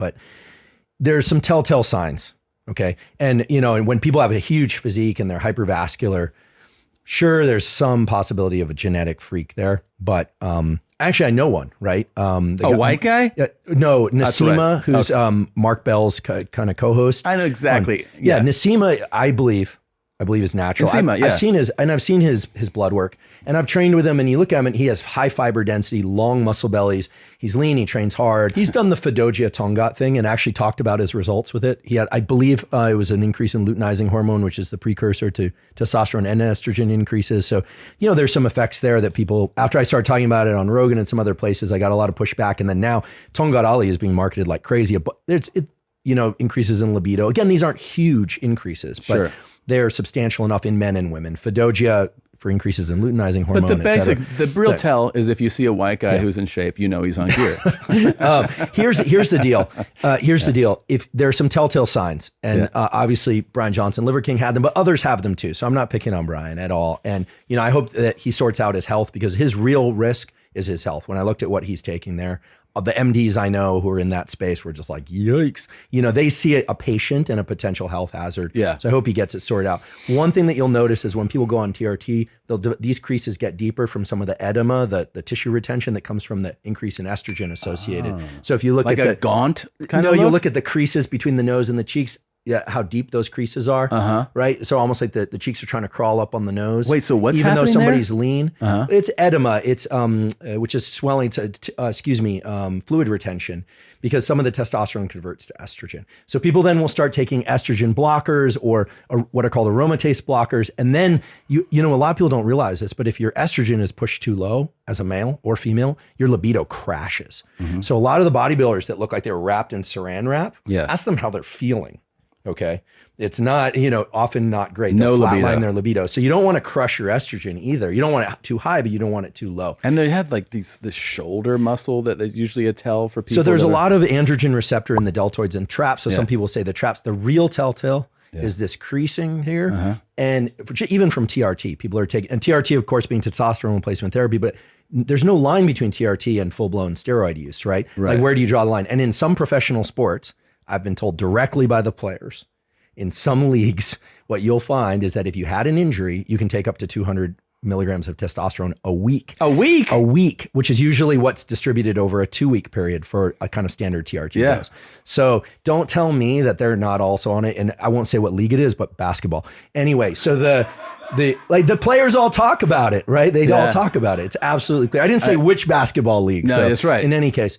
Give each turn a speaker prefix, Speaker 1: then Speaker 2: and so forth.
Speaker 1: but there's some telltale signs. Okay. And, and when people have a huge physique and they're hypervascular, sure, there's some possibility of a genetic freak there, but actually I know one, right?
Speaker 2: A white guy?
Speaker 1: No, Nasima, who's Mark Bell's kind of co-host.
Speaker 2: I know exactly.
Speaker 1: Yeah, Nasima, I believe is natural.
Speaker 2: Nasima,
Speaker 1: I've seen his blood work, and I've trained with him, and you look at him and he has high fiber density, long muscle bellies. He's lean, he trains hard. He's done the Fedogia Tonkat thing and actually talked about his results with it. He had, I believe it was an increase in luteinizing hormone, which is the precursor to testosterone and estrogen increases. So, there's some effects there that people, after I started talking about it on Rogan and some other places, I got a lot of pushback. And then now Tongkat Ali is being marketed like crazy. But there's, increases in libido. Again, these aren't huge increases, but they're substantial enough in men and women. Fedogia for increases in luteinizing hormone.
Speaker 2: But the real tell is if you see a white guy who's in shape, he's on gear.
Speaker 1: Here's the deal. Here's the deal. If there are some telltale signs, and obviously Brian Johnson, Liver King had them, but others have them too. So I'm not picking on Brian at all. And I hope that he sorts out his health, because his real risk is his health. When I looked at what he's taking there, the MDs I know who are in that space were just like, yikes. They see a patient and a potential health hazard.
Speaker 2: Yeah.
Speaker 1: So I hope he gets it sorted out. One thing that you'll notice is when people go on TRT, these creases get deeper from some of the edema, the tissue retention that comes from the increase in estrogen associated. So if you look
Speaker 2: like
Speaker 1: at
Speaker 2: a gaunt kind of look?
Speaker 1: You look at the creases between the nose and the cheeks, how deep those creases are, right? So almost like the cheeks are trying to crawl up on the nose.
Speaker 2: Wait, so what's
Speaker 1: even
Speaker 2: happening
Speaker 1: though somebody's
Speaker 2: there?
Speaker 1: lean? It's edema. It's which is swelling fluid retention, because some of the testosterone converts to estrogen. So people then will start taking estrogen blockers or what are called aromatase blockers, and then a lot of people don't realize this, but if your estrogen is pushed too low as a male or female, your libido crashes. So a lot of the bodybuilders that look like they were wrapped in saran wrap, ask them how they're feeling. Okay. It's not, often not great. They'll flatline their libido. So you don't want to crush your estrogen either. You don't want it too high, but you don't want it too low.
Speaker 2: And they have like this shoulder muscle that is usually a tell for people.
Speaker 1: So there's a lot of androgen receptor in the deltoids and traps. So some people say the traps, the real telltale is this creasing here. And even from TRT, people are taking, and TRT of course being testosterone replacement therapy, but there's no line between TRT and full-blown steroid use, right? Like where do you draw the line? And in some professional sports, I've been told directly by the players, in some leagues, what you'll find is that if you had an injury, you can take up to 200 milligrams of testosterone a week.
Speaker 2: A week?
Speaker 1: A week, which is usually what's distributed over a 2-week period for a kind of standard TRT dose. So don't tell me that they're not also on it. And I won't say what league it is, but basketball. Anyway, so the players all talk about it, right? They all talk about it. It's absolutely clear. I didn't say which basketball league.
Speaker 2: No,
Speaker 1: so
Speaker 2: that's right.
Speaker 1: In any case.